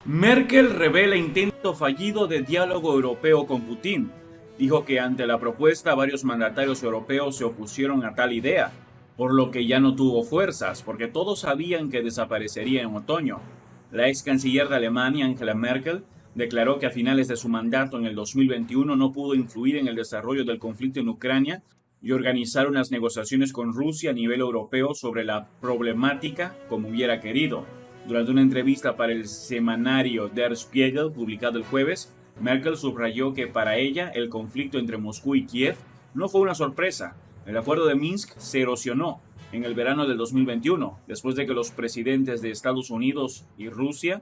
Merkel revela intento fallido de diálogo europeo con Putin. Dijo que ante la propuesta varios mandatarios europeos se opusieron a tal idea, por lo que ya no tuvo fuerzas, porque todos sabían que desaparecería en otoño. La ex canciller de Alemania, Angela Merkel, declaró que a finales de su mandato en el 2021 no pudo influir en el desarrollo del conflicto en Ucrania y organizar unas negociaciones con Rusia a nivel europeo sobre la problemática como hubiera querido. Durante una entrevista para el semanario Der Spiegel, publicado el jueves, Merkel subrayó que para ella el conflicto entre Moscú y Kiev no fue una sorpresa. El acuerdo de Minsk se erosionó en el verano del 2021, después de que los presidentes de Estados Unidos y Rusia,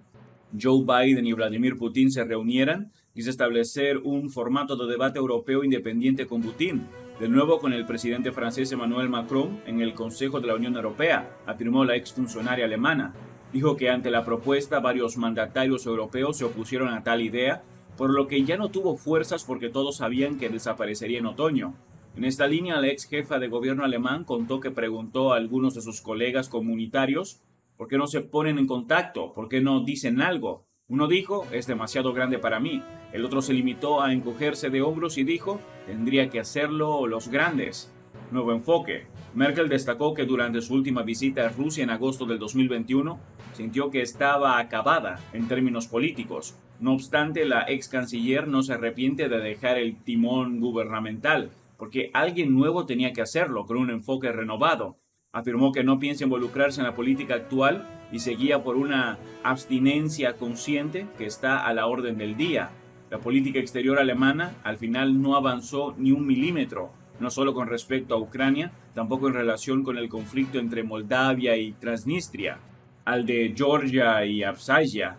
Joe Biden y Vladimir Putin, se reunieran y se establecer un formato de debate europeo independiente con Putin, de nuevo con el presidente francés Emmanuel Macron en el Consejo de la Unión Europea, afirmó la exfuncionaria alemana. Dijo que ante la propuesta varios mandatarios europeos se opusieron a tal idea, por lo que ya no tuvo fuerzas porque todos sabían que desaparecería en otoño. En esta línea, la ex jefa de gobierno alemán contó que preguntó a algunos de sus colegas comunitarios por qué no se ponen en contacto, por qué no dicen algo. Uno dijo, es demasiado grande para mí. El otro se limitó a encogerse de hombros y dijo, tendría que hacerlo los grandes. Nuevo enfoque. Merkel destacó que durante su última visita a Rusia en agosto del 2021, sintió que estaba acabada en términos políticos. No obstante, la ex canciller no se arrepiente de dejar el timón gubernamental, porque alguien nuevo tenía que hacerlo, con un enfoque renovado. Afirmó que no piensa involucrarse en la política actual y seguía por una abstinencia consciente que está a la orden del día. La política exterior alemana al final no avanzó ni un milímetro, no solo con respecto a Ucrania, tampoco en relación con el conflicto entre Moldavia y Transnistria, al de Georgia y Abjasia,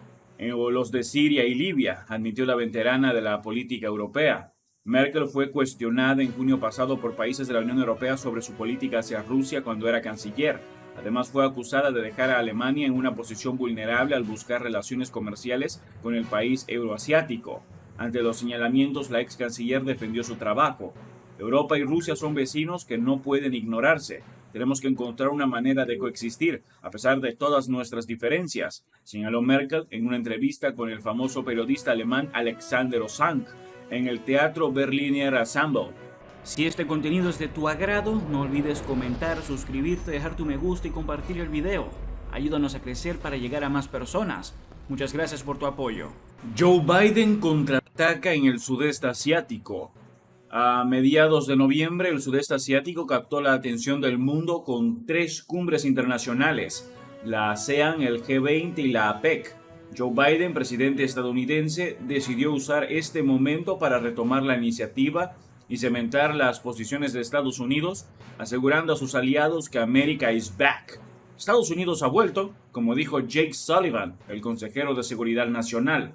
o los de Siria y Libia, admitió la veterana de la política europea. Merkel fue cuestionada en junio pasado por países de la Unión Europea sobre su política hacia Rusia cuando era canciller. Además, fue acusada de dejar a Alemania en una posición vulnerable al buscar relaciones comerciales con el país euroasiático. Ante los señalamientos, la ex canciller defendió su trabajo. Europa y Rusia son vecinos que no pueden ignorarse. Tenemos que encontrar una manera de coexistir, a pesar de todas nuestras diferencias, señaló Merkel en una entrevista con el famoso periodista alemán Alexander Osank en el Teatro Berliner Ensemble. Si este contenido es de tu agrado, no olvides comentar, suscribirte, dejar tu me gusta y compartir el video. Ayúdanos a crecer para llegar a más personas. Muchas gracias por tu apoyo. Joe Biden contraataca en el sudeste asiático. A mediados de noviembre, el sudeste asiático captó la atención del mundo con 3 cumbres internacionales, la ASEAN, el G20 y la APEC. Joe Biden, presidente estadounidense, decidió usar este momento para retomar la iniciativa y cementar las posiciones de Estados Unidos, asegurando a sus aliados que America is back. Estados Unidos ha vuelto, como dijo Jake Sullivan, el consejero de Seguridad Nacional.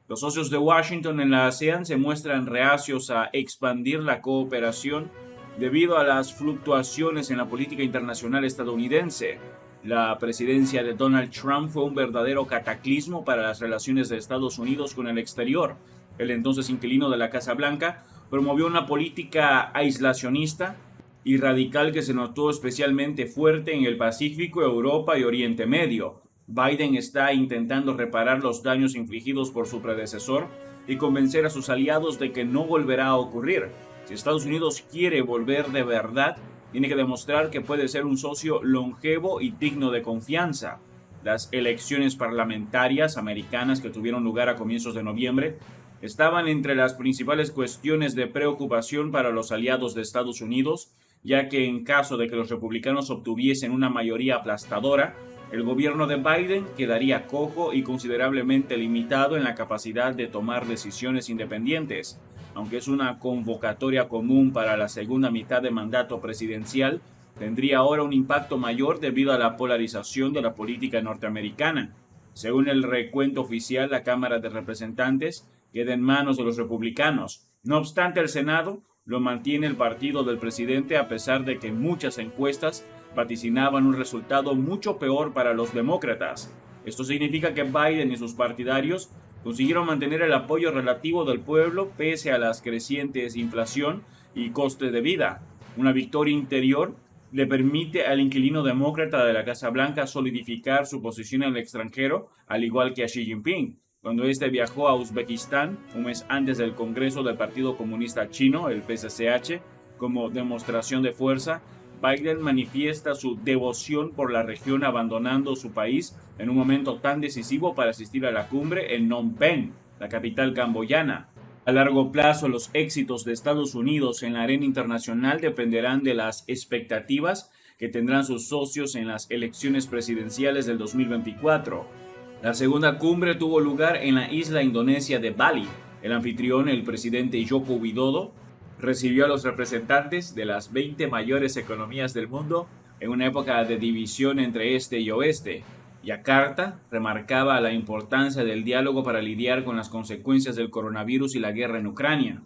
Los socios de Washington en la ASEAN se muestran reacios a expandir la cooperación debido a las fluctuaciones en la política internacional estadounidense. La presidencia de Donald Trump fue un verdadero cataclismo para las relaciones de Estados Unidos con el exterior. El entonces inquilino de la Casa Blanca promovió una política aislacionista y radical que se notó especialmente fuerte en el Pacífico, Europa y Oriente Medio. Biden está intentando reparar los daños infligidos por su predecesor y convencer a sus aliados de que no volverá a ocurrir. Si Estados Unidos quiere volver de verdad, tiene que demostrar que puede ser un socio longevo y digno de confianza. Las elecciones parlamentarias americanas que tuvieron lugar a comienzos de noviembre estaban entre las principales cuestiones de preocupación para los aliados de Estados Unidos, ya que en caso de que los republicanos obtuviesen una mayoría aplastadora, el gobierno de Biden quedaría cojo y considerablemente limitado en la capacidad de tomar decisiones independientes. Aunque es una convocatoria común para la segunda mitad de mandato presidencial, tendría ahora un impacto mayor debido a la polarización de la política norteamericana. Según el recuento oficial, la Cámara de Representantes queda en manos de los republicanos. No obstante, el Senado lo mantiene el partido del presidente a pesar de que muchas encuestas vaticinaban un resultado mucho peor para los demócratas. Esto significa que Biden y sus partidarios consiguieron mantener el apoyo relativo del pueblo pese a las crecientes inflación y coste de vida. Una victoria interior le permite al inquilino demócrata de la Casa Blanca solidificar su posición en el extranjero, al igual que a Xi Jinping. cuando este viajó a Uzbekistán un mes antes del Congreso del Partido Comunista Chino, el PCCH. Como demostración de fuerza, Biden manifiesta su devoción por la región abandonando su país en un momento tan decisivo para asistir a la cumbre en Phnom Penh, la capital camboyana. A largo plazo, los éxitos de Estados Unidos en la arena internacional dependerán de las expectativas que tendrán sus socios en las elecciones presidenciales del 2024. La segunda cumbre tuvo lugar en la isla indonesia de Bali. El anfitrión, el presidente Joko Widodo, recibió a los representantes de las 20 mayores economías del mundo en una época de división entre este y oeste. Yakarta remarcaba la importancia del diálogo para lidiar con las consecuencias del coronavirus y la guerra en Ucrania.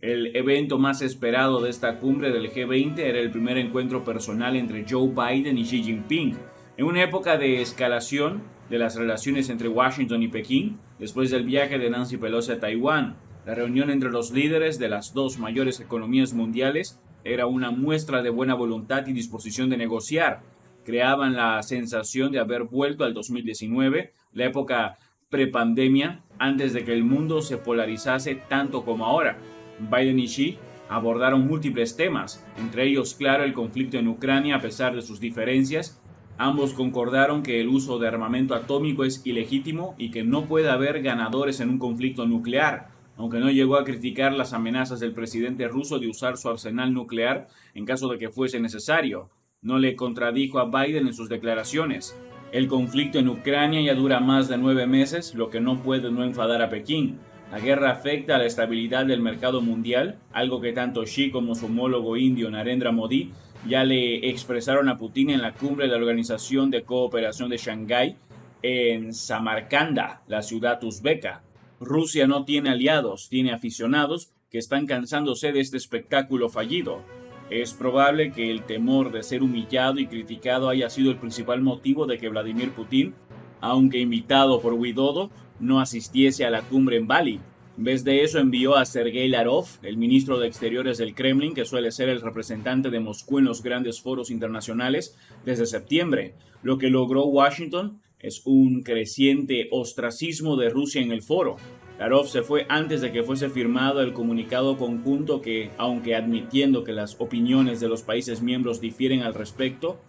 El evento más esperado de esta cumbre del G20 era el primer encuentro personal entre Joe Biden y Xi Jinping, en una época de escalación de las relaciones entre Washington y Pekín, después del viaje de Nancy Pelosi a Taiwán. La reunión entre los líderes de las dos mayores economías mundiales era una muestra de buena voluntad y disposición de negociar. Creaban la sensación de haber vuelto al 2019, la época prepandemia, antes de que el mundo se polarizase tanto como ahora. Biden y Xi abordaron múltiples temas, entre ellos, claro, el conflicto en Ucrania a pesar de sus diferencias. Ambos concordaron que el uso de armamento atómico es ilegítimo y que no puede haber ganadores en un conflicto nuclear, aunque no llegó a criticar las amenazas del presidente ruso de usar su arsenal nuclear en caso de que fuese necesario. No le contradijo a Biden en sus declaraciones. El conflicto en Ucrania ya dura más de 9 meses, lo que no puede no enfadar a Pekín. La guerra afecta a la estabilidad del mercado mundial, algo que tanto Xi como su homólogo indio Narendra Modi ya le expresaron a Putin en la cumbre de la Organización de Cooperación de Shanghái en Samarcanda, la ciudad uzbeca. Rusia no tiene aliados, tiene aficionados que están cansándose de este espectáculo fallido. Es probable que el temor de ser humillado y criticado haya sido el principal motivo de que Vladimir Putin, aunque invitado por Widodo, no asistiese a la cumbre en Bali. En vez de eso envió a Sergei Lavrov, el ministro de Exteriores del Kremlin, que suele ser el representante de Moscú en los grandes foros internacionales desde septiembre. Lo que logró Washington es un creciente ostracismo de Rusia en el foro. Lavrov se fue antes de que fuese firmado el comunicado conjunto que, aunque admitiendo que las opiniones de los países miembros difieren al respecto,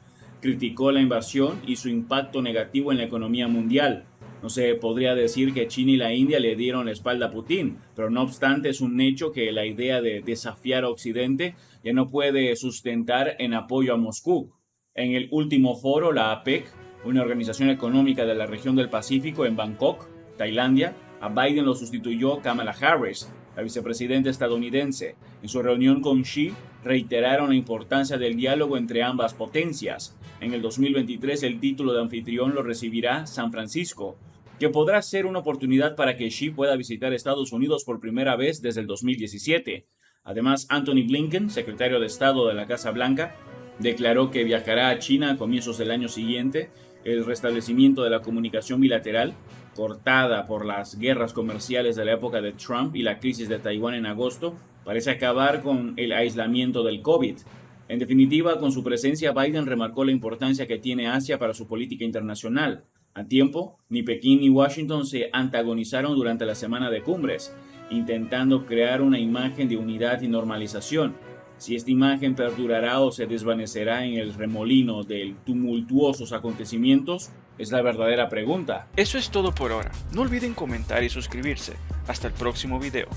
criticó la invasión y su impacto negativo en la economía mundial. No se podría decir que China y la India le dieron la espalda a Putin, pero no obstante es un hecho que la idea de desafiar a Occidente ya no puede sustentar en apoyo a Moscú. En el último foro, la APEC, una organización económica de la región del Pacífico en Bangkok, Tailandia, a Biden lo sustituyó Kamala Harris, la vicepresidenta estadounidense. En su reunión con Xi, reiteraron la importancia del diálogo entre ambas potencias. En el 2023 el título de anfitrión lo recibirá San Francisco, que podrá ser una oportunidad para que Xi pueda visitar Estados Unidos por primera vez desde el 2017. Además, Antony Blinken, secretario de Estado de la Casa Blanca, declaró que viajará a China a comienzos del año siguiente. El restablecimiento de la comunicación bilateral, cortada por las guerras comerciales de la época de Trump y la crisis de Taiwán en agosto, parece acabar con el aislamiento del COVID. En definitiva, con su presencia, Biden remarcó la importancia que tiene Asia para su política internacional. A tiempo, ni Pekín ni Washington se antagonizaron durante la semana de cumbres, intentando crear una imagen de unidad y normalización. Si esta imagen perdurará o se desvanecerá en el remolino de tumultuosos acontecimientos, es la verdadera pregunta. Eso es todo por ahora. No olviden comentar y suscribirse. Hasta el próximo video.